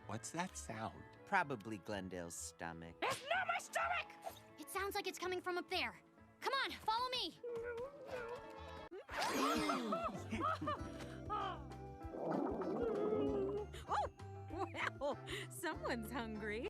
What's that sound? Probably Glendale's stomach. It's not my stomach! It sounds like it's coming from up there. Come on, follow me. Oh, well, someone's hungry.